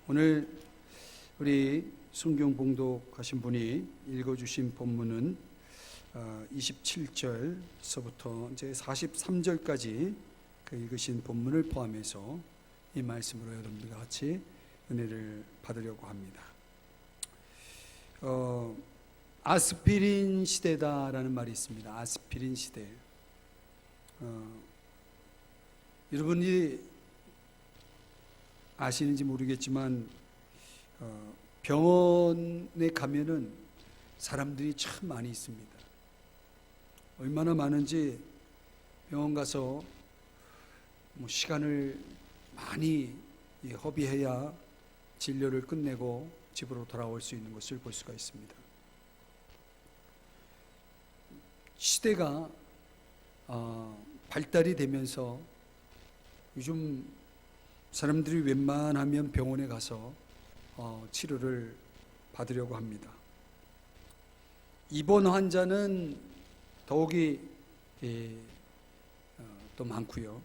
오늘 우리 성경 봉독하신 분이 읽어주신 본문은 27절서부터 이제 43절까지 그 읽으신 본문을 포함해서 이 말씀으로 여러분들과 같이 은혜를 받으려고 합니다. 아스피린 시대다라는 말이 있습니다. 아스피린 시대. 여러분이 아시는지 모르겠지만 병원에 가면은 사람들이 참 많이 있습니다. 얼마나 많은지 병원 가서 시간을 많이 허비해야 진료를 끝내고 집으로 돌아올 수 있는 것을 볼 수가 있습니다. 시대가 발달이 되면서 요즘 사람들이 웬만하면 병원에 가서 치료를 받으려고 합니다. 입원 환자는 더욱이 또 많고요.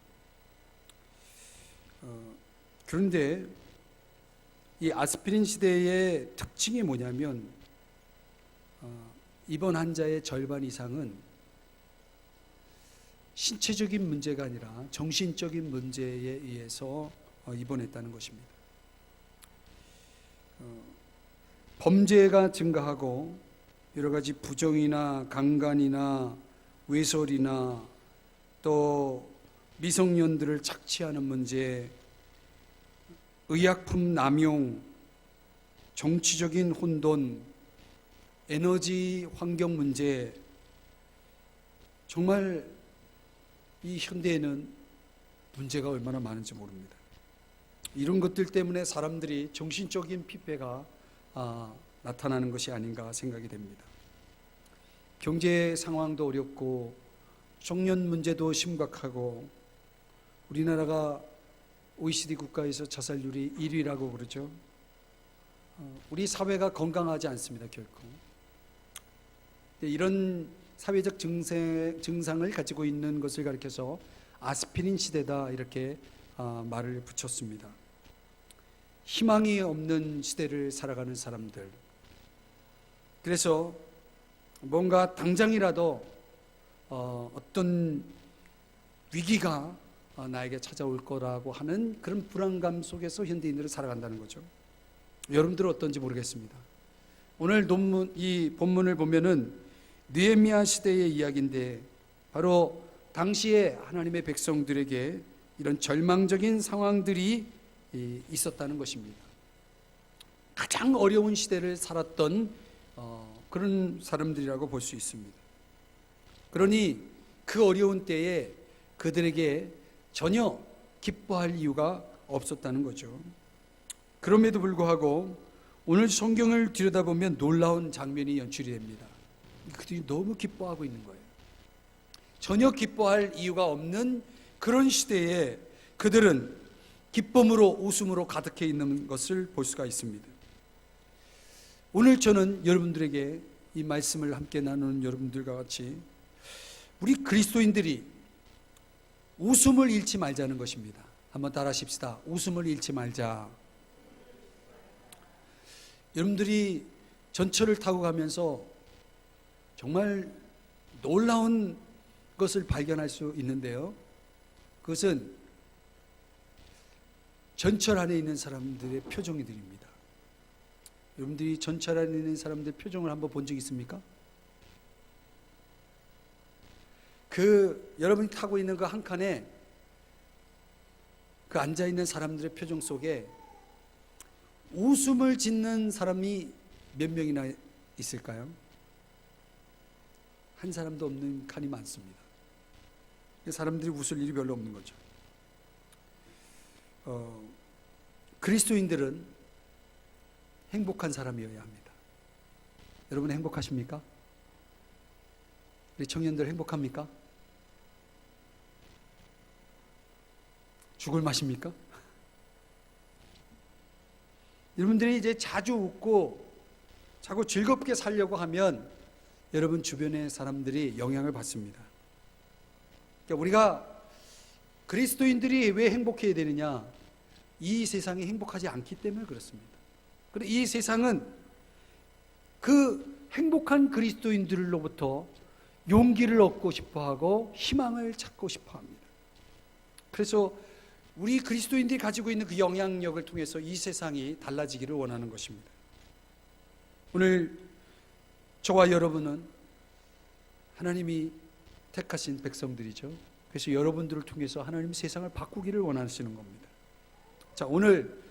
그런데 이 아스피린 시대의 특징이 뭐냐면 입원 환자의 절반 이상은 신체적인 문제가 아니라 정신적인 문제에 의해서 입원했다는 것입니다. 범죄가 증가하고 여러 가지 부정이나 강간이나 외설이나 또 미성년들을 착취하는 문제, 의약품 남용, 정치적인 혼돈, 에너지 환경 문제, 정말 이 현대에는 문제가 얼마나 많은지 모릅니다. 이런 것들 때문에 사람들이 정신적인 피폐가 나타나는 것이 아닌가 생각이 됩니다. 경제 상황도 어렵고 청년 문제도 심각하고 우리나라가 OECD 국가에서 자살률이 1위라고 그러죠. 우리 사회가 건강하지 않습니다, 결코. 이런 사회적 증상을 가지고 있는 것을 가리켜서 아스피린 시대다 이렇게 말을 붙였습니다. 희망이 없는 시대를 살아가는 사람들. 그래서 뭔가 당장이라도 어떤 위기가 나에게 찾아올 거라고 하는 그런 불안감 속에서 현대인들은 살아간다는 거죠. 여러분들은 어떤지 모르겠습니다. 오늘 이 본문을 보면은 느헤미야 시대의 이야기인데 바로 당시에 하나님의 백성들에게 이런 절망적인 상황들이 있었다는 것입니다. 가장 어려운 시대를 살았던 그런 사람들이라고 볼 수 있습니다. 그러니 그 어려운 때에 그들에게 전혀 기뻐할 이유가 없었다는 거죠. 그럼에도 불구하고 오늘 성경을 들여다보면 놀라운 장면이 연출이 됩니다. 그들이 너무 기뻐하고 있는 거예요. 전혀 기뻐할 이유가 없는 그런 시대에 그들은 기쁨으로 웃음으로 가득해 있는 것을 볼 수가 있습니다. 오늘 저는 여러분들에게 이 말씀을 함께 나누는 여러분들과 같이 우리 그리스도인들이 웃음을 잃지 말자는 것입니다. 한번 따라 하십시다. 웃음을 잃지 말자. 여러분들이 전철을 타고 가면서 정말 놀라운 것을 발견할 수 있는데요. 그것은 전철 안에 있는 사람들의 표정들입니다. 여러분들이 전철 안에 있는 사람들의 표정을 한번 본 적 있습니까? 여러분이 타고 있는 그 한 칸에 그 앉아있는 사람들의 표정 속에 웃음을 짓는 사람이 몇 명이나 있을까요? 한 사람도 없는 칸이 많습니다. 사람들이 웃을 일이 별로 없는 거죠. 그리스도인들은 행복한 사람이어야 합니다. 여러분 행복하십니까? 우리 청년들 행복합니까? 죽을 맛입니까? 여러분들이 이제 자주 웃고 자꾸 즐겁게 살려고 하면 여러분 주변의 사람들이 영향을 받습니다. 그러니까 우리가 그리스도인들이 왜 행복해야 되느냐? 이 세상이 행복하지 않기 때문에 그렇습니다. 그런데 이 세상은 그 행복한 그리스도인들로부터 용기를 얻고 싶어하고 희망을 찾고 싶어합니다. 그래서 우리 그리스도인들이 가지고 있는 그 영향력을 통해서 이 세상이 달라지기를 원하는 것입니다. 오늘 저와 여러분은 하나님이 택하신 백성들이죠. 그래서 여러분들을 통해서 하나님 세상을 바꾸기를 원하시는 겁니다. 자, 오늘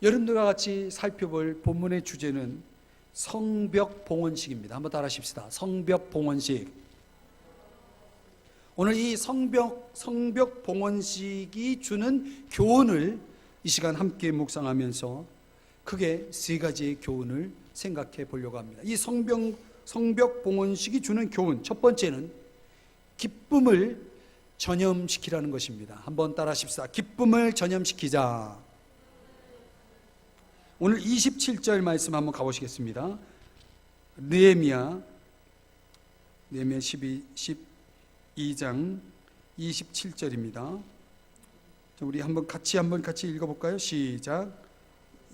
여러분들과 같이 살펴볼 본문의 주제는 성벽 봉헌식입니다. 한번 따라 하십시다. 성벽 봉헌식. 오늘 이 성벽 봉헌식이 주는 교훈을 이 시간 함께 묵상하면서 크게 세 가지의 교훈을 생각해 보려고 합니다. 이 성벽 봉헌식이 주는 교훈, 첫 번째는 기쁨을 전염시키라는 것입니다. 한번 따라 하십시다. 기쁨을 전염시키자. 오늘 27절 말씀 한번 가보시겠습니다. 느헤미야 12장 27절입니다. 우리 한번 같이 읽어볼까요? 시작.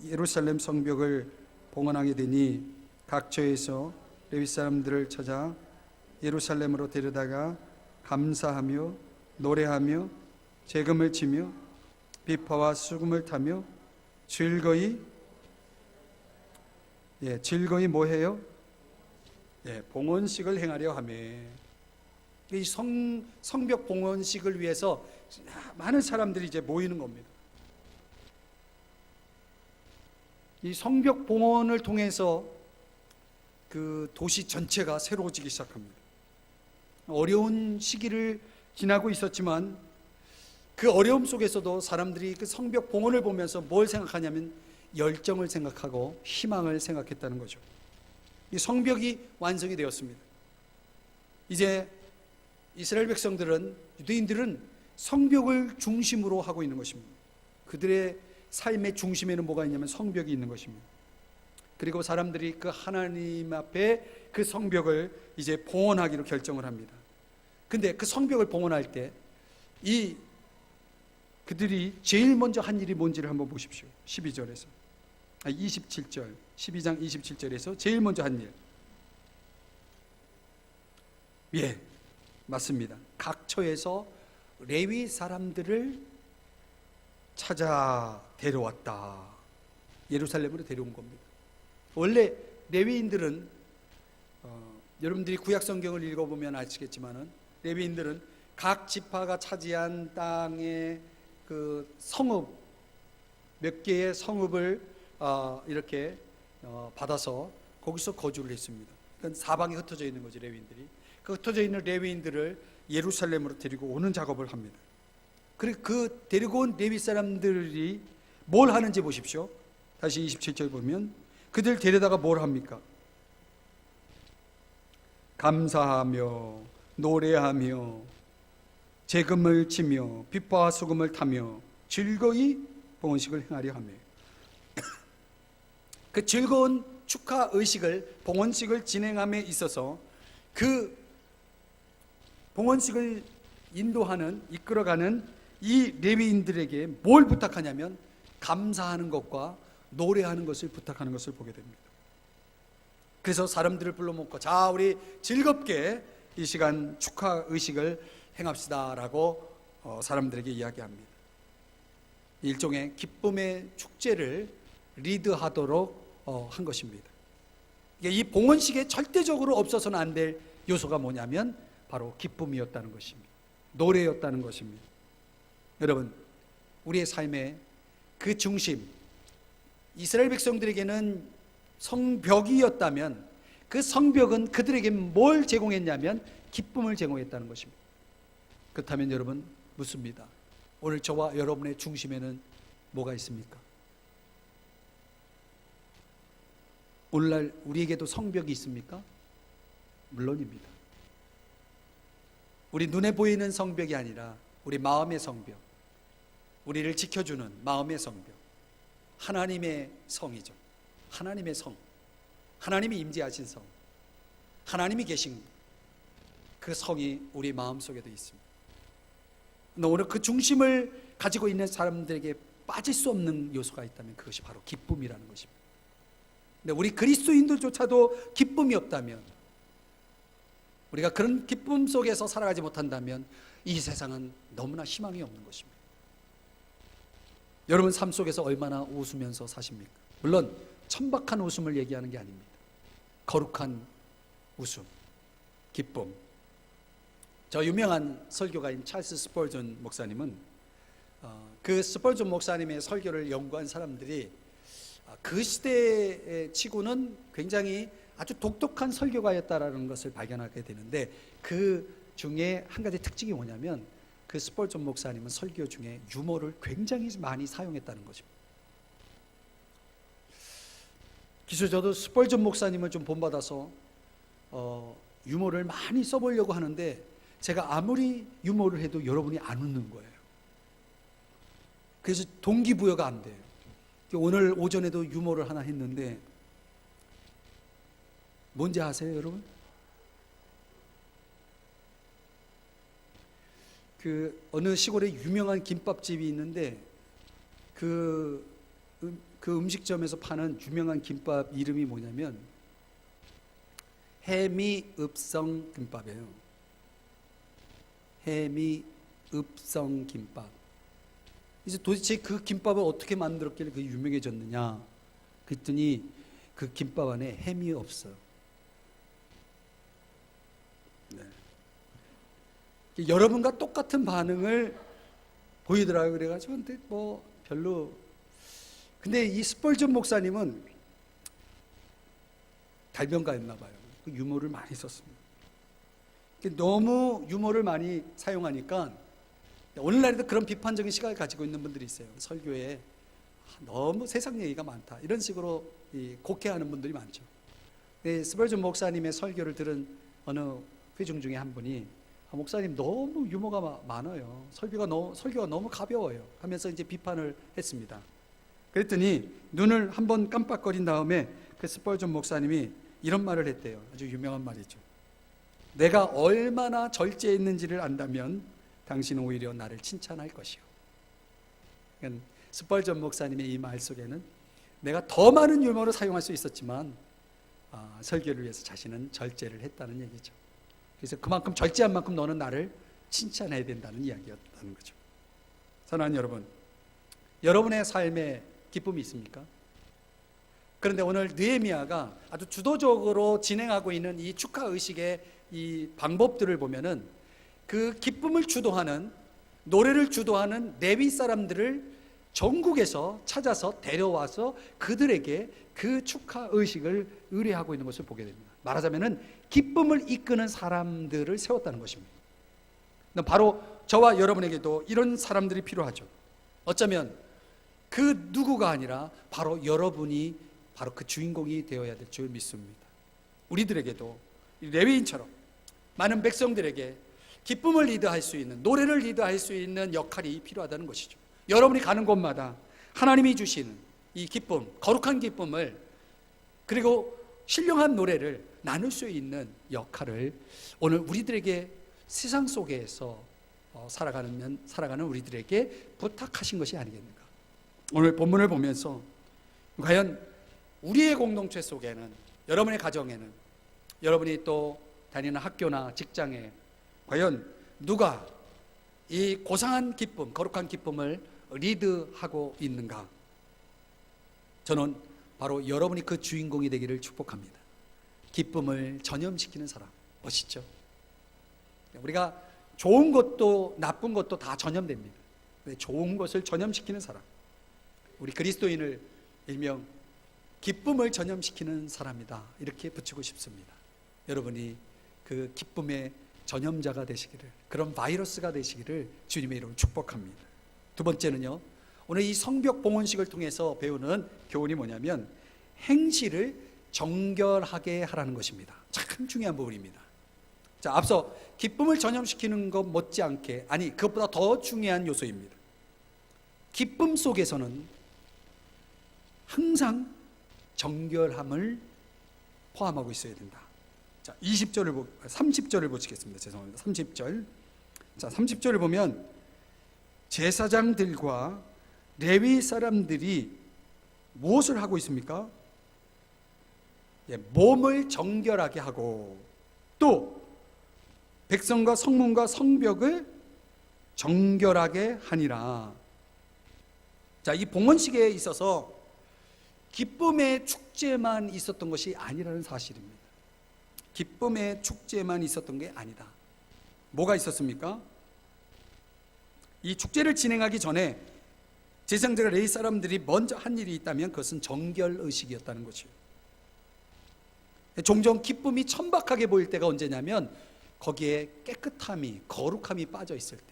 예루살렘 성벽을 봉헌하게 되니 각처에서 레위 사람들을 찾아 예루살렘으로 데려다가 감사하며 노래하며 재금을 치며 비파와 수금을 타며 즐거이 뭐해요? 봉헌식을 행하려 하며, 이 성벽 봉헌식을 위해서 많은 사람들이 이제 모이는 겁니다. 이 성벽 봉헌을 통해서 그 도시 전체가 새로워지기 시작합니다. 어려운 시기를 지나고 있었지만 그 어려움 속에서도 사람들이 그 성벽 봉헌을 보면서 뭘 생각하냐면 열정을 생각하고 희망을 생각했다는 거죠. 이 성벽이 완성이 되었습니다. 이제 이스라엘 백성들은, 유대인들은 성벽을 중심으로 하고 있는 것입니다. 그들의 삶의 중심에는 뭐가 있냐면 성벽이 있는 것입니다. 그리고 사람들이 그 하나님 앞에 그 성벽을 이제 봉헌하기로 결정을 합니다. 근데 그 성벽을 봉헌할 때 그들이 제일 먼저 한 일이 뭔지를 한번 보십시오. 12장 27절에서 제일 먼저 한 일. 맞습니다. 각처에서 레위 사람들을 찾아 데려왔다. 예루살렘으로 데려온 겁니다. 원래 레위인들은 여러분들이 구약 성경을 읽어보면 아시겠지만은 레위인들은 각 지파가 차지한 땅의 그 성읍, 몇 개의 성읍을 이렇게 받아서 거기서 거주를 했습니다. 그러니까 사방에 흩어져 있는 거죠, 레위인들이. 그 흩어져 있는 레위인들을 예루살렘으로 데리고 오는 작업을 합니다. 그리고 그 데리고 온 레위 사람들이 뭘 하는지 보십시오. 다시 27절 보면 그들 데려다가 뭘 합니까? 감사하며 노래하며 재금을 치며 비파와 수금을 타며 즐거이 봉헌식을 행하려 하며, 그 즐거운 축하 의식을, 봉헌식을 진행함에 있어서 그 봉헌식을 인도하는, 이끌어가는 이 레위인들에게 뭘 부탁하냐면 감사하는 것과 노래하는 것을 부탁하는 것을 보게 됩니다. 그래서 사람들을 불러 모으고, 자, 우리 즐겁게 이 시간 축하 의식을 행합시다 라고 사람들에게 이야기합니다. 일종의 기쁨의 축제를 리드하도록 한 것입니다. 이 봉헌식에 절대적으로 없어서는 안 될 요소가 뭐냐면 바로 기쁨이었다는 것입니다. 노래였다는 것입니다. 여러분, 우리의 삶의 그 중심, 이스라엘 백성들에게는 성벽이었다면 그 성벽은 그들에게 뭘 제공했냐면 기쁨을 제공했다는 것입니다. 그렇다면 여러분 묻습니다. 오늘 저와 여러분의 중심에는 뭐가 있습니까? 오늘날 우리에게도 성벽이 있습니까? 물론입니다. 우리 눈에 보이는 성벽이 아니라 우리 마음의 성벽, 우리를 지켜주는 마음의 성벽, 하나님의 성이죠. 하나님의 성, 하나님이 임재하신 성, 하나님이 계신 그 성이 우리 마음속에도 있습니다. 오늘 그 중심을 가지고 있는 사람들에게 빠질 수 없는 요소가 있다면 그것이 바로 기쁨이라는 것입니다. 근데 우리 그리스도인들조차도 기쁨이 없다면, 우리가 그런 기쁨 속에서 살아가지 못한다면 이 세상은 너무나 희망이 없는 것입니다. 여러분 삶 속에서 얼마나 웃으면서 사십니까? 물론 천박한 웃음을 얘기하는 게 아닙니다. 거룩한 웃음, 기쁨. 저 유명한 설교가인 찰스 스펄전 목사님은 그 스펄전 목사님의 설교를 연구한 사람들이 그 시대에 치고는 굉장히 아주 독특한 설교가였다라는 것을 발견하게 되는데, 그 중에 한 가지 특징이 뭐냐면 그 스펄전 목사님은 설교 중에 유머를 굉장히 많이 사용했다는 것입니다. 그래서 저도 스펄전 목사님을 좀 본받아서 유머를 많이 써보려고 하는데, 제가 아무리 유머를 해도 여러분이 안 웃는 거예요. 그래서 동기부여가 안 돼요. 오늘 오전에도 유머를 하나 했는데 뭔지 아세요, 여러분? 그 어느 시골에 유명한 김밥집이 있는데 그 음식점에서 파는 유명한 김밥 이름이 뭐냐면 해미읍성 김밥이에요. 해미읍성 김밥. 이제 도대체 그 김밥을 어떻게 만들었길래 그게 유명해졌느냐 그랬더니 그 김밥 안에 햄이 없어요. 네. 여러분과 똑같은 반응을 보이더라고요. 그래가지고 근데 뭐 별로. 근데 이 스펄전 목사님은 달변가였나 봐요. 그 유머를 많이 썼습니다. 너무 유머를 많이 사용하니까 오늘날에도 그런 비판적인 시각을 가지고 있는 분들이 있어요. 설교에 너무 세상 얘기가 많다 이런 식으로 곡해하는 분들이 많죠. 스펄전 목사님의 설교를 들은 어느 회중 중에 한 분이 목사님 너무 유머가 많아요. 설교가 너무 가벼워요 하면서 이제 비판을 했습니다. 그랬더니 눈을 한번 깜빡거린 다음에 그 스펄전 목사님이 이런 말을 했대요. 아주 유명한 말이죠. 내가 얼마나 절제했는지를 안다면 당신은 오히려 나를 칭찬할 것이요. 그러니까 스펄전 목사님의 이 말 속에는 내가 더 많은 유머를 사용할 수 있었지만 설교를 위해서 자신은 절제를 했다는 얘기죠. 그래서 그만큼 절제한 만큼 너는 나를 칭찬해야 된다는 이야기였다는 거죠. 사랑하는 여러분, 여러분의 삶에 기쁨이 있습니까? 그런데 오늘 느헤미야가 아주 주도적으로 진행하고 있는 이 축하 의식의 이 방법들을 보면은 그 기쁨을 주도하는, 노래를 주도하는 레위 사람들을 전국에서 찾아서 데려와서 그들에게 그 축하 의식을 의뢰하고 있는 것을 보게 됩니다. 말하자면은 기쁨을 이끄는 사람들을 세웠다는 것입니다. 바로 저와 여러분에게도 이런 사람들이 필요하죠. 어쩌면 그 누구가 아니라 바로 여러분이 바로 그 주인공이 되어야 될 줄 믿습니다. 우리들에게도 레위인처럼 많은 백성들에게 기쁨을 리드할 수 있는, 노래를 리드할 수 있는 역할이 필요하다는 것이죠. 여러분이 가는 곳마다 하나님이 주시는 이 기쁨, 거룩한 기쁨을, 그리고 신령한 노래를 나눌 수 있는 역할을 오늘 우리들에게 세상 속에서 살아가는 우리들에게 부탁하신 것이 아니겠는가. 오늘 본문을 보면서 과연 우리의 공동체 속에는, 여러분의 가정에는, 여러분이 또 다니는 학교나 직장에 과연 누가 이 고상한 기쁨, 거룩한 기쁨을 리드하고 있는가? 저는 바로 여러분이 그 주인공이 되기를 축복합니다. 기쁨을 전염시키는 사람, 멋있죠? 우리가 좋은 것도 나쁜 것도 다 전염됩니다. 좋은 것을 전염시키는 사람, 우리 그리스도인을 일명 기쁨을 전염시키는 사람이다, 이렇게 붙이고 싶습니다. 여러분이 그 기쁨의 전염자가 되시기를, 그런 바이러스가 되시기를 주님의 이름으로 축복합니다. 두 번째는요, 오늘 이 성벽 봉헌식을 통해서 배우는 교훈이 뭐냐면 행실을 정결하게 하라는 것입니다. 참 중요한 부분입니다. 자, 앞서 기쁨을 전염시키는 것 못지않게, 아니 그것보다 더 중요한 요소입니다. 기쁨 속에서는 항상 정결함을 포함하고 있어야 된다. 자, 30절을 보시겠습니다. 죄송합니다. 30절. 자, 30절을 보면 제사장들과 레위 사람들이 무엇을 하고 있습니까? 몸을 정결하게 하고 또 백성과 성문과 성벽을 정결하게 하니라. 자, 이 봉헌식에 있어서 기쁨의 축제만 있었던 것이 아니라는 사실입니다. 기쁨의 축제만 있었던 게 아니다. 뭐가 있었습니까? 이 축제를 진행하기 전에 제사장들과 레위 사람들이 먼저 한 일이 있다면 그것은 정결의식이었다는 것이에요. 종종 기쁨이 천박하게 보일 때가 언제냐면 거기에 깨끗함이, 거룩함이 빠져 있을 때.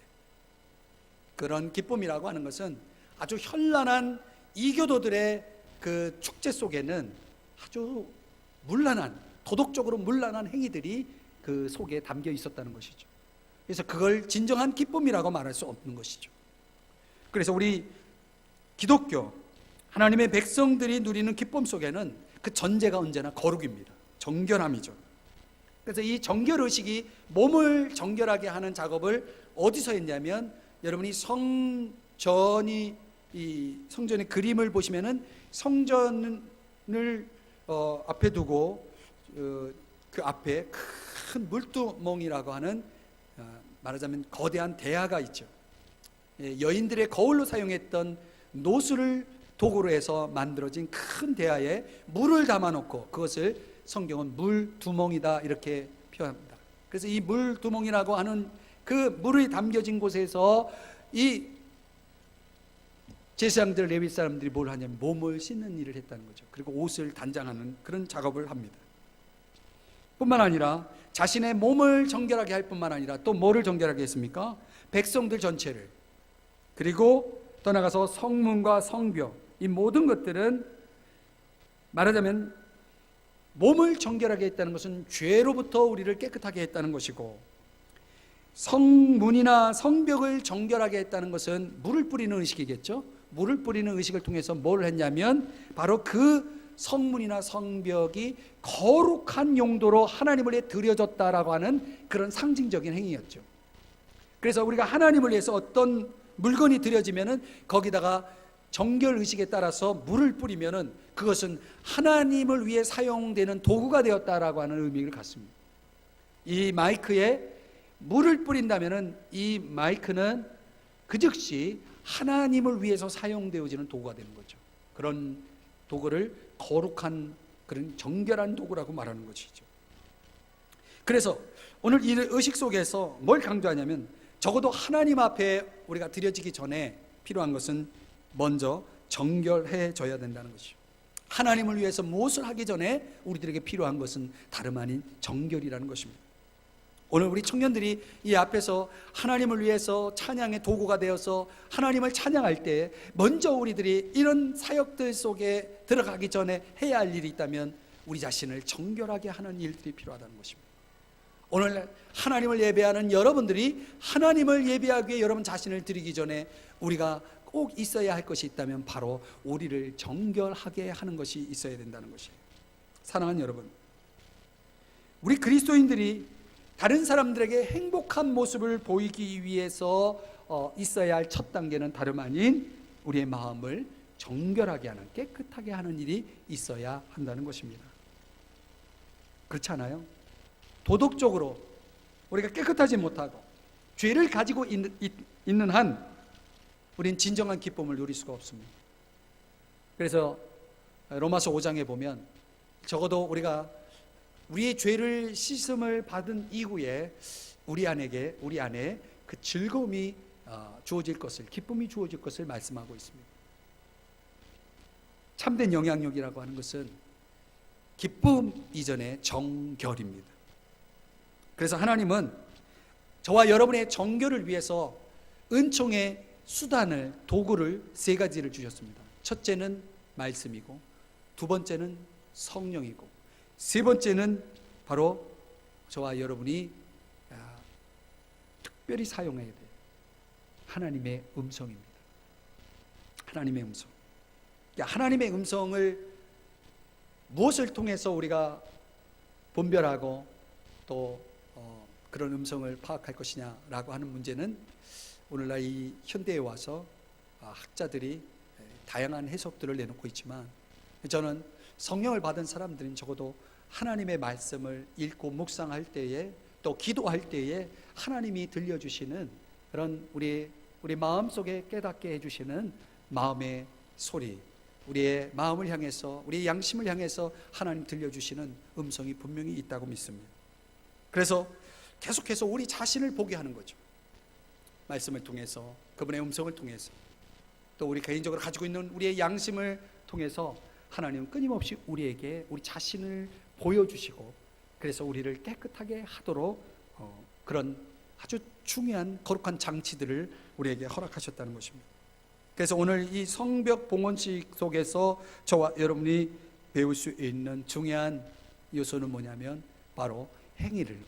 그런 기쁨이라고 하는 것은 아주 현란한 이교도들의 그 축제 속에는 아주 문란한, 도덕적으로 문란한 행위들이 그 속에 담겨 있었다는 것이죠. 그래서 그걸 진정한 기쁨이라고 말할 수 없는 것이죠. 그래서 우리 기독교 하나님의 백성들이 누리는 기쁨 속에는 그 전제가 언제나 거룩입니다. 정결함이죠. 그래서 이 정결의식이 몸을 정결하게 하는 작업을 어디서 했냐면, 여러분이 성전의 그림을 보시면은 성전을 앞에 두고 그 앞에 큰 물두멍이라고 하는 말하자면 거대한 대야가 있죠. 여인들의 거울로 사용했던 노수를 도구로 해서 만들어진 큰 대야에 물을 담아놓고 그것을 성경은 물두멍이다 이렇게 표현합니다. 그래서 이 물두멍이라고 하는 그 물이 담겨진 곳에서 이 제사장들, 레위 사람들이 뭘 하냐면 몸을 씻는 일을 했다는 거죠. 그리고 옷을 단장하는 그런 작업을 합니다. 뿐만 아니라 자신의 몸을 정결하게 할 뿐만 아니라 또 뭐를 정결하게 했습니까? 백성들 전체를, 그리고 떠나가서 성문과 성벽, 이 모든 것들은 말하자면 몸을 정결하게 했다는 것은 죄로부터 우리를 깨끗하게 했다는 것이고, 성문이나 성벽을 정결하게 했다는 것은 물을 뿌리는 의식이겠죠. 물을 뿌리는 의식을 통해서 뭘 했냐면 바로 그 성문이나 성벽이 거룩한 용도로 하나님을 위해 드려졌다라고 하는 그런 상징적인 행위였죠. 그래서 우리가 하나님을 위해서 어떤 물건이 드려지면은 거기다가 정결의식에 따라서 물을 뿌리면은 그것은 하나님을 위해 사용되는 도구가 되었다라고 하는 의미를 갖습니다. 이 마이크에 물을 뿌린다면은 이 마이크는 그 즉시 하나님을 위해서 사용되어지는 도구가 되는 거죠. 그런 도구를 거룩한, 그런 정결한 도구라고 말하는 것이죠. 그래서 오늘 이 의식 속에서 뭘 강조하냐면, 적어도 하나님 앞에 우리가 드려지기 전에 필요한 것은 먼저 정결해져야 된다는 것이죠. 하나님을 위해서 무엇을 하기 전에 우리들에게 필요한 것은 다름 아닌 정결이라는 것입니다. 오늘 우리 청년들이 이 앞에서 하나님을 위해서 찬양의 도구가 되어서 하나님을 찬양할 때 먼저 우리들이 이런 사역들 속에 들어가기 전에 해야 할 일이 있다면 우리 자신을 정결하게 하는 일들이 필요하다는 것입니다. 오늘 하나님을 예배하는 여러분들이 하나님을 예배하기 위해 여러분 자신을 드리기 전에 우리가 꼭 있어야 할 것이 있다면 바로 우리를 정결하게 하는 것이 있어야 된다는 것이에요. 사랑하는 여러분, 우리 그리스도인들이 다른 사람들에게 행복한 모습을 보이기 위해서 있어야 할 첫 단계는 다름 아닌 우리의 마음을 정결하게 하는, 깨끗하게 하는 일이 있어야 한다는 것입니다. 그렇지 않아요? 도덕적으로 우리가 깨끗하지 못하고 죄를 가지고 있는 한 우린 진정한 기쁨을 누릴 수가 없습니다. 그래서 로마서 5장에 보면 적어도 우리가 우리의 죄를 씻음을 받은 이후에 우리 안에 그 즐거움이 주어질 것을, 기쁨이 주어질 것을 말씀하고 있습니다. 참된 영향력이라고 하는 것은 기쁨 이전에 정결입니다. 그래서 하나님은 저와 여러분의 정결을 위해서 은총의 수단을, 도구를 세 가지를 주셨습니다. 첫째는 말씀이고, 두 번째는 성령이고, 세 번째는 바로 저와 여러분이 특별히 사용해야 돼요. 하나님의 음성입니다. 하나님의 음성. 하나님의 음성을 무엇을 통해서 우리가 분별하고 또 그런 음성을 파악할 것이냐라고 하는 문제는 오늘날 이 현대에 와서 학자들이 다양한 해석들을 내놓고 있지만, 저는 성령을 받은 사람들은 적어도 하나님의 말씀을 읽고 묵상할 때에, 또 기도할 때에 하나님이 들려주시는 그런 우리 마음속에 깨닫게 해주시는 마음의 소리, 우리의 마음을 향해서, 우리의 양심을 향해서 하나님 들려주시는 음성이 분명히 있다고 믿습니다. 그래서 계속해서 우리 자신을 보게 하는 거죠. 말씀을 통해서, 그분의 음성을 통해서, 또 우리 개인적으로 가지고 있는 우리의 양심을 통해서 하나님은 끊임없이 우리에게 우리 자신을 보여주시고, 그래서 우리를 깨끗하게 하도록 그런 아주 중요한 거룩한 장치들을 우리에게 허락하셨다는 것입니다. 그래서 오늘 이 성벽 봉헌식 속에서 저와 여러분이 배울 수 있는 중요한 요소는 뭐냐면 바로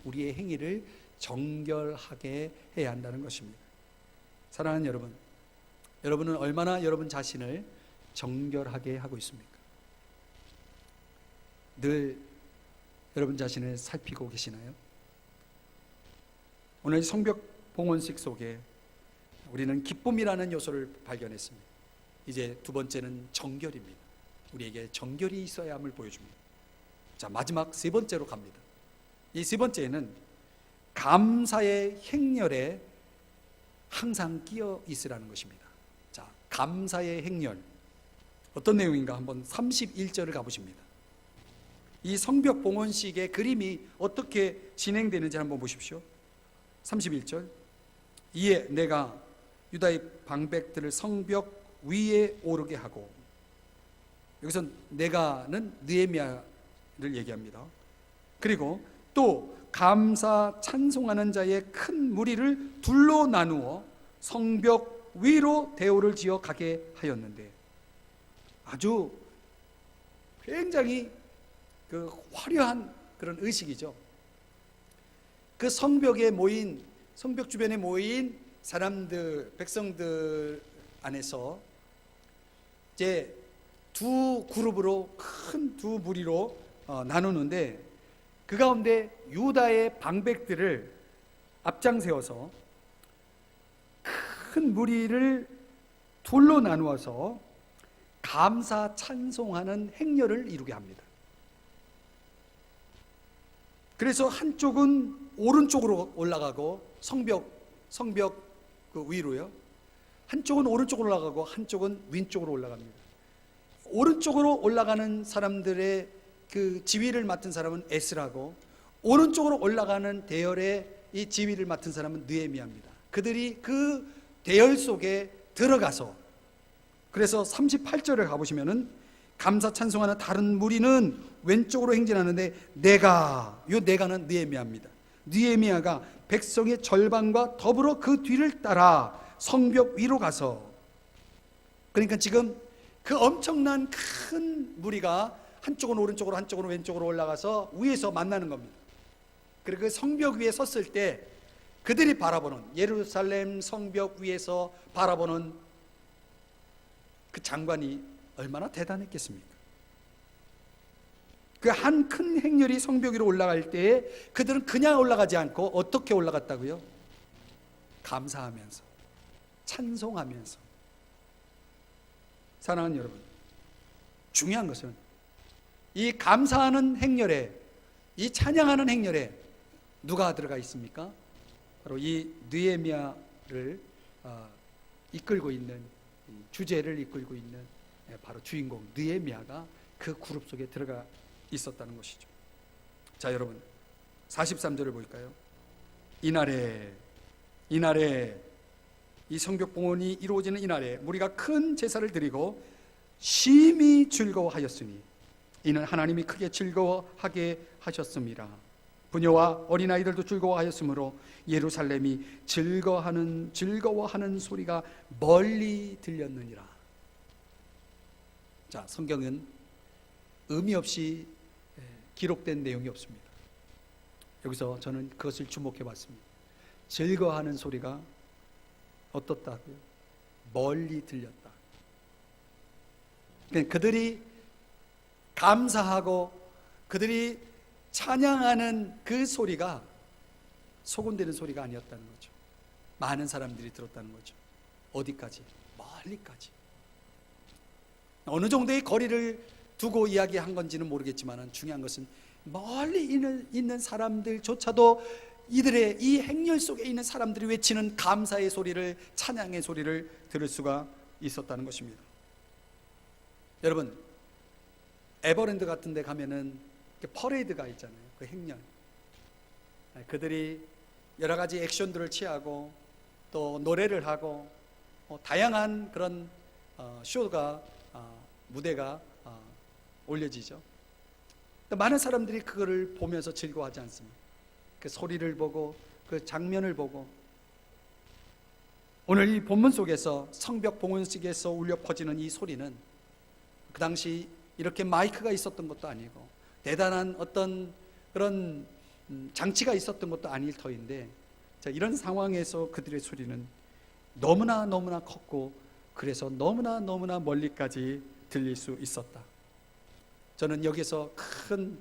우리의 행위를 정결하게 해야 한다는 것입니다. 사랑하는 여러분, 여러분은 얼마나 여러분 자신을 정결하게 하고 있습니까? 늘 여러분 자신을 살피고 계시나요? 오늘 성벽 봉헌식 속에 우리는 기쁨이라는 요소를 발견했습니다. 이제 두 번째는 정결입니다. 우리에게 정결이 있어야 함을 보여줍니다. 자, 마지막 세 번째로 갑니다. 이 세 번째는 감사의 행렬에 항상 끼어 있으라는 것입니다. 자, 감사의 행렬 어떤 내용인가 한번 31절을 가보십니다. 이 성벽 봉헌식의 그림이 어떻게 진행되는지 한번 보십시오. 31절, 이에 내가 유다의 방백들을 성벽 위에 오르게 하고, 여기서 내가는 느헤미야를 얘기합니다. 그리고 또 감사 찬송하는 자의 큰 무리를 둘로 나누어 성벽 위로 대오를 지어 가게 하였는데, 아주 굉장히 그 화려한 그런 의식이죠. 그 성벽 주변에 모인 사람들, 백성들 안에서 이제 두 그룹으로, 큰 두 무리로 나누는데, 그 가운데 유다의 방백들을 앞장 세워서 큰 무리를 둘로 나누어서 감사 찬송하는 행렬을 이루게 합니다. 그래서 한쪽은 오른쪽으로 올라가고, 성벽 그 위로요. 한쪽은 오른쪽으로 올라가고 한쪽은 왼쪽으로 올라갑니다. 오른쪽으로 올라가는 사람들의 그 지휘를 맡은 사람은 에스라고, 오른쪽으로 올라가는 대열의 이 지휘를 맡은 사람은 느헤미야입니다. 그들이 그 대열 속에 들어가서, 그래서 38절에 가보시면은 감사 찬송하는 다른 무리는 왼쪽으로 행진하는데, 내가는 느헤미야입니다. 느헤미야가 백성의 절반과 더불어 그 뒤를 따라 성벽 위로 가서, 그러니까 지금 그 엄청난 큰 무리가 한쪽은 오른쪽으로 한쪽은 왼쪽으로 올라가서 위에서 만나는 겁니다. 그리고 그 성벽 위에 섰을 때 그들이 바라보는, 예루살렘 성벽 위에서 바라보는 그 장관이 얼마나 대단했겠습니까? 그 한 큰 행렬이 성벽 위로 올라갈 때에 그들은 그냥 올라가지 않고 어떻게 올라갔다고요? 감사하면서, 찬송하면서. 사랑하는 여러분, 중요한 것은 이 감사하는 행렬에, 이 찬양하는 행렬에 누가 들어가 있습니까? 바로 이 느헤미야를 이끌고 있는, 주제를 이끌고 있는 바로 주인공 느헤미야가 그 그룹 속에 들어가 있었다는 것이죠. 자, 여러분 43절을 볼까요? 이날에 이 성벽 봉헌이 이루어지는 이날에 무리가 큰 제사를 드리고 심히 즐거워하였으니 이는 하나님이 크게 즐거워하게 하셨습니다. 부녀와 어린아이들도 즐거워하였으므로 예루살렘이 즐거워하는 소리가 멀리 들렸느니라. 자, 성경은 의미 없이 기록된 내용이 없습니다. 여기서 저는 그것을 주목해 봤습니다. 즐거워하는 소리가 어떻다고요? 멀리 들렸다. 그들이 감사하고 그들이 찬양하는 그 소리가 소곤대는 소리가 아니었다는 거죠. 많은 사람들이 들었다는 거죠. 어디까지? 멀리까지. 어느 정도의 거리를 두고 이야기한 건지는 모르겠지만 중요한 것은 멀리 있는 사람들조차도 이들의 이 행렬 속에 있는 사람들이 외치는 감사의 소리를, 찬양의 소리를 들을 수가 있었다는 것입니다. 여러분, 에버랜드 같은 데 가면은 퍼레이드가 있잖아요. 그 행렬, 그들이 여러 가지 액션들을 취하고 또 노래를 하고 다양한 그런 쇼가, 무대가 올려지죠. 많은 사람들이 그거를 보면서 즐거워하지 않습니까? 그 소리를 보고 그 장면을 보고. 오늘 이 본문 속에서 성벽 봉헌식에서 울려 퍼지는 이 소리는 그 당시 이렇게 마이크가 있었던 것도 아니고 대단한 어떤 그런 장치가 있었던 것도 아닐 터인데, 이런 상황에서 그들의 소리는 너무나 컸고 그래서 너무나 멀리까지 들릴 수 있었다. 저는 여기서 큰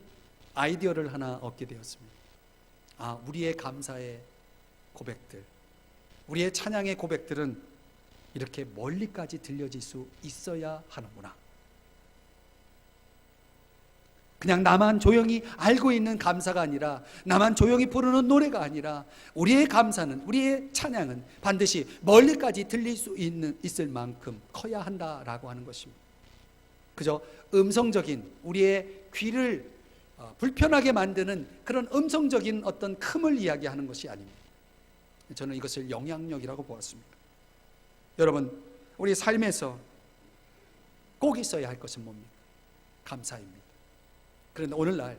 아이디어를 하나 얻게 되었습니다. 우리의 감사의 고백들, 우리의 찬양의 고백들은 이렇게 멀리까지 들려질 수 있어야 하는구나. 그냥 나만 조용히 알고 있는 감사가 아니라, 나만 조용히 부르는 노래가 아니라, 우리의 감사는, 우리의 찬양은 반드시 멀리까지 들릴 수 있을 만큼 커야 한다라고 하는 것입니다. 그저 음성적인, 우리의 귀를 불편하게 만드는 그런 음성적인 어떤 큼을 이야기하는 것이 아닙니다. 저는 이것을 영향력이라고 보았습니다. 여러분, 우리 삶에서 꼭 있어야 할 것은 뭡니까? 감사입니다. 그런데 오늘날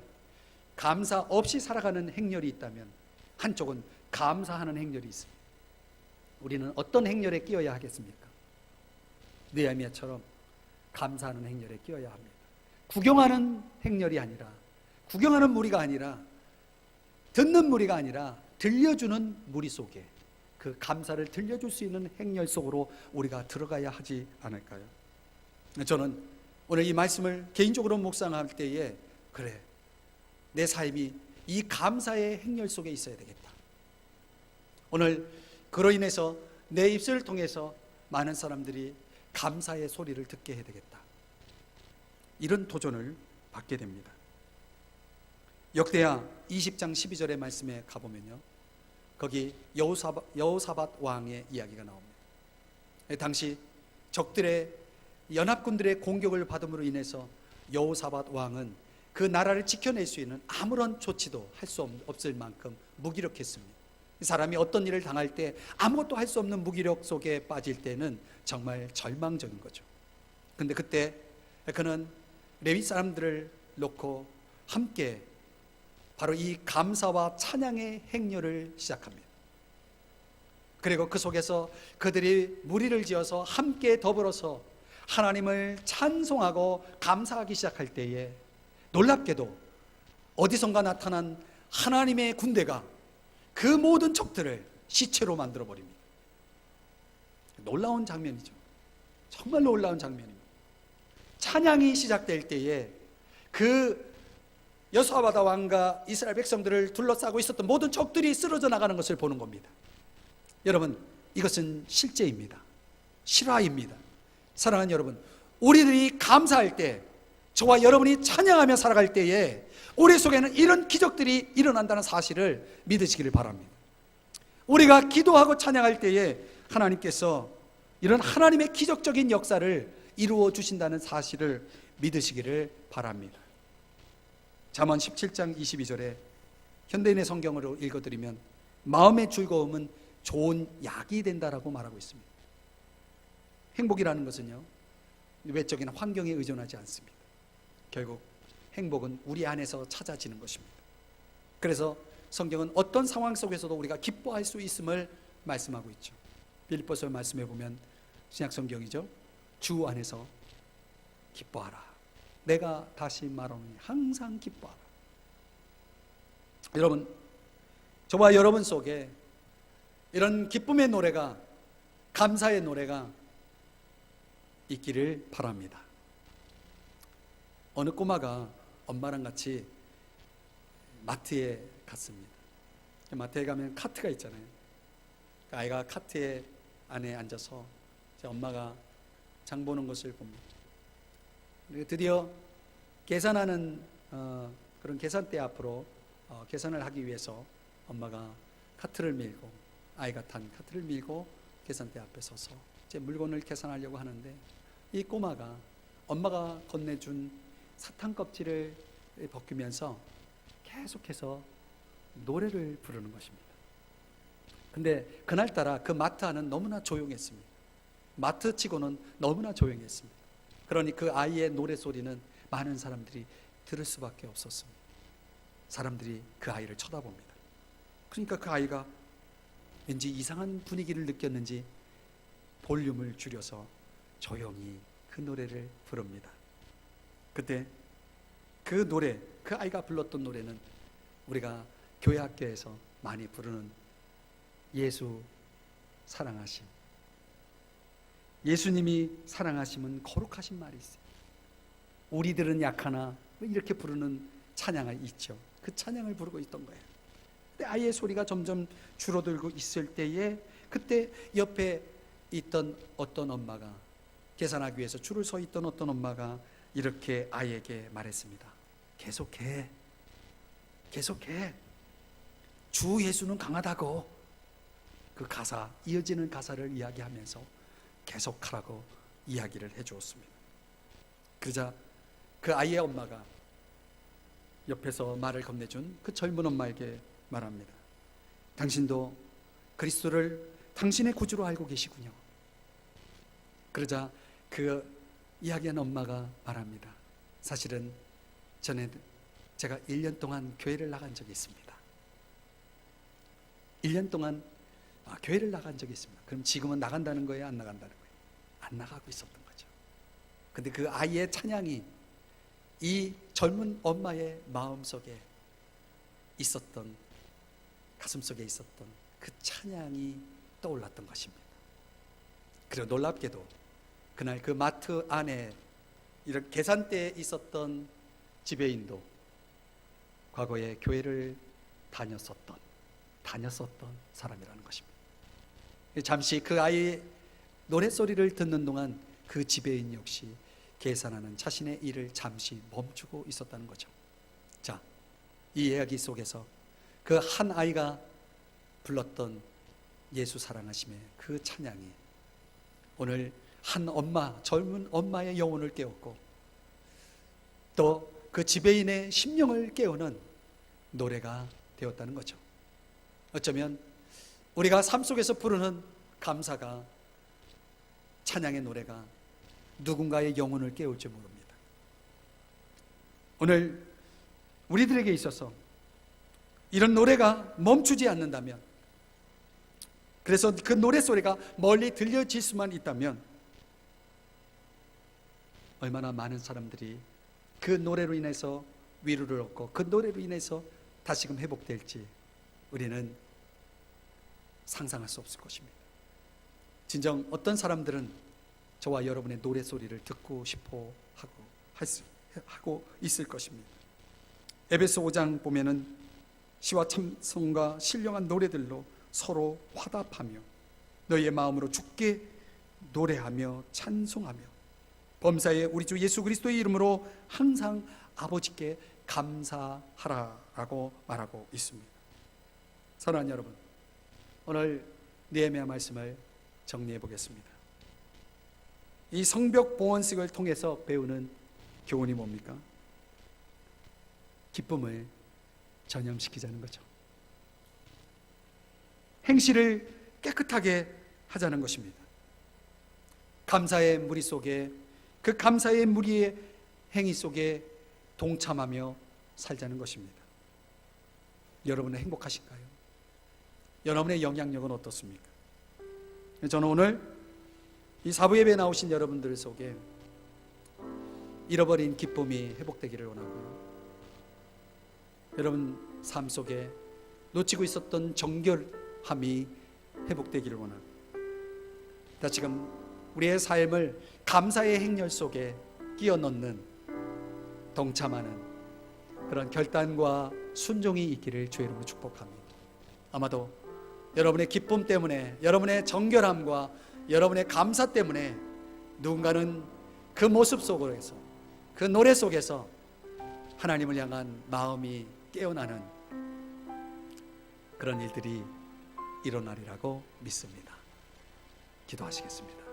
감사 없이 살아가는 행렬이 있다면 한쪽은 감사하는 행렬이 있습니다. 우리는 어떤 행렬에 끼어야 하겠습니까? 느헤미야처럼 감사하는 행렬에 끼어야 합니다. 구경하는 행렬이 아니라, 구경하는 무리가 아니라, 듣는 무리가 아니라 들려주는 무리 속에 그 감사를 들려줄 수 있는 행렬 속으로 우리가 들어가야 하지 않을까요? 저는 오늘 이 말씀을 개인적으로 묵상할 때에, 그래, 내 삶이 이 감사의 행렬 속에 있어야 되겠다. 오늘 그로 인해서 내 입술을 통해서 많은 사람들이 감사의 소리를 듣게 해야 되겠다. 이런 도전을 받게 됩니다. 역대하 20장 12절의 말씀에 가보면요, 거기 여호사밧 왕의 이야기가 나옵니다. 당시 적들의, 연합군들의 공격을 받음으로 인해서 여호사밧 왕은 그 나라를 지켜낼 수 있는 아무런 조치도 할 수 없을 만큼 무기력했습니다. 사람이 어떤 일을 당할 때 아무것도 할 수 없는 무기력 속에 빠질 때는 정말 절망적인 거죠. 근데 그때 그는 레위 사람들을 놓고 함께 바로 이 감사와 찬양의 행렬을 시작합니다. 그리고 그 속에서 그들이 무리를 지어서 함께 더불어서 하나님을 찬송하고 감사하기 시작할 때에 놀랍게도 어디선가 나타난 하나님의 군대가 그 모든 적들을 시체로 만들어 버립니다. 놀라운 장면이죠. 정말 놀라운 장면입니다. 찬양이 시작될 때에 그 여호사밧 왕과 이스라엘 백성들을 둘러싸고 있었던 모든 적들이 쓰러져 나가는 것을 보는 겁니다. 여러분, 이것은 실제입니다. 실화입니다. 사랑하는 여러분, 우리들이 감사할 때, 저와 여러분이 찬양하며 살아갈 때에 우리 속에는 이런 기적들이 일어난다는 사실을 믿으시기를 바랍니다. 우리가 기도하고 찬양할 때에 하나님께서 이런 하나님의 기적적인 역사를 이루어 주신다는 사실을 믿으시기를 바랍니다. 잠언 17장 22절에 현대인의 성경으로 읽어드리면 마음의 즐거움은 좋은 약이 된다라고 말하고 있습니다. 행복이라는 것은요, 외적인 환경에 의존하지 않습니다. 결국 행복은 우리 안에서 찾아지는 것입니다. 그래서 성경은 어떤 상황 속에서도 우리가 기뻐할 수 있음을 말씀하고 있죠. 빌립보서 말씀해 보면 신약 성경이죠. 주 안에서 기뻐하라. 내가 다시 말하노니 항상 기뻐하라. 여러분, 저와 여러분 속에 이런 기쁨의 노래가, 감사의 노래가 있기를 바랍니다. 어느 꼬마가 엄마랑 같이 마트에 갔습니다. 마트에 가면 카트가 있잖아요. 아이가 카트 안에 앉아서 제 엄마가 장 보는 것을 봅니다. 그리고 드디어 계산하는 그런 계산대 앞으로 계산을 하기 위해서 엄마가 카트를 밀고, 아이가 탄 카트를 밀고 계산대 앞에 서서 이제 물건을 계산하려고 하는데, 이 꼬마가 엄마가 건네준 사탕 껍질을 벗기면서 계속해서 노래를 부르는 것입니다. 근데 그날따라 그 마트 안은 너무나 조용했습니다. 마트치고는 너무나 조용했습니다. 그러니 그 아이의 노래소리는 많은 사람들이 들을 수밖에 없었습니다. 사람들이 그 아이를 쳐다봅니다. 그러니까 그 아이가 왠지 이상한 분위기를 느꼈는지 볼륨을 줄여서 조용히 그 노래를 부릅니다. 그때 그 노래, 그 아이가 불렀던 노래는 우리가 교회 학교에서 많이 부르는 예수 사랑하심, 예수님이 사랑하심은 거룩하신 말이 있어요. 우리들은 약하나 이렇게 부르는 찬양이 있죠. 그 찬양을 부르고 있던 거예요. 근데 아이의 소리가 점점 줄어들고 있을 때에, 그때 옆에 있던 어떤 엄마가, 계산하기 위해서 줄을 서 있던 어떤 엄마가 이렇게 아이에게 말했습니다. 계속해, 계속해. 주 예수는 강하다고. 그 가사, 이어지는 가사를 이야기하면서 계속하라고 이야기를 해주었습니다. 그러자 그 아이의 엄마가 옆에서 말을 건네준 그 젊은 엄마에게 말합니다. 당신도 그리스도를 당신의 구주로 알고 계시군요. 그러자 그 이야기한 엄마가 말합니다. 사실은 전에 제가 1년 동안 교회를 나간 적이 있습니다. 1년 동안 교회를 나간 적이 있습니다. 그럼 지금은 나간다는 거예요? 안 나간다는 거예요? 안 나가고 있었던 거죠. 근데 그 아이의 찬양이 이 젊은 엄마의 마음속에 있었던, 가슴속에 있었던 그 찬양이 떠올랐던 것입니다. 그리고 놀랍게도 그날 그 마트 안에 이런 계산대에 있었던 지배인도 과거에 교회를 다녔었던 사람이라는 것입니다. 잠시 그 아이의 노랫소리를 듣는 동안 그 지배인 역시 계산하는 자신의 일을 잠시 멈추고 있었다는 거죠. 자, 이 이야기 속에서 그 한 아이가 불렀던 예수 사랑하심의 그 찬양이 오늘 한 엄마, 젊은 엄마의 영혼을 깨웠고 또 그 지배인의 심령을 깨우는 노래가 되었다는 거죠. 어쩌면 우리가 삶 속에서 부르는 감사가, 찬양의 노래가 누군가의 영혼을 깨울지 모릅니다. 오늘 우리들에게 있어서 이런 노래가 멈추지 않는다면, 그래서 그 노래소리가 멀리 들려질 수만 있다면 얼마나 많은 사람들이 그 노래로 인해서 위로를 얻고 그 노래로 인해서 다시금 회복될지 우리는 상상할 수 없을 것입니다. 진정 어떤 사람들은 저와 여러분의 노래소리를 듣고 싶어 하고 있을 것입니다. 에베소 5장 보면은 시와 찬송과 신령한 노래들로 서로 화답하며 너희의 마음으로 주께 노래하며 찬송하며 범사에 우리 주 예수 그리스도의 이름으로 항상 아버지께 감사하라라고 말하고 있습니다. 사랑하는 여러분, 오늘 느헤미야 말씀을 정리해 보겠습니다. 이 성벽 봉헌식을 통해서 배우는 교훈이 뭡니까? 기쁨을 전염시키자는 거죠. 행실을 깨끗하게 하자는 것입니다. 감사의 무리 속에, 그 감사의 무리의 행위 속에 동참하며 살자는 것입니다. 여러분은 행복하신가요? 여러분의 영향력은 어떻습니까? 저는 오늘 이 사부 예배에 나오신 여러분들 속에 잃어버린 기쁨이 회복되기를 원하고요. 여러분 삶 속에 놓치고 있었던 정결함이 회복되기를 원하고, 다시금 우리의 삶을 감사의 행렬 속에 끼워 넣는, 동참하는 그런 결단과 순종이 있기를 주의 이름으로 축복합니다. 아마도 여러분의 기쁨 때문에, 여러분의 정결함과 여러분의 감사 때문에 누군가는 그 모습 속에서 그 노래 속에서 하나님을 향한 마음이 깨어나는 그런 일들이 일어나리라고 믿습니다. 기도하시겠습니다.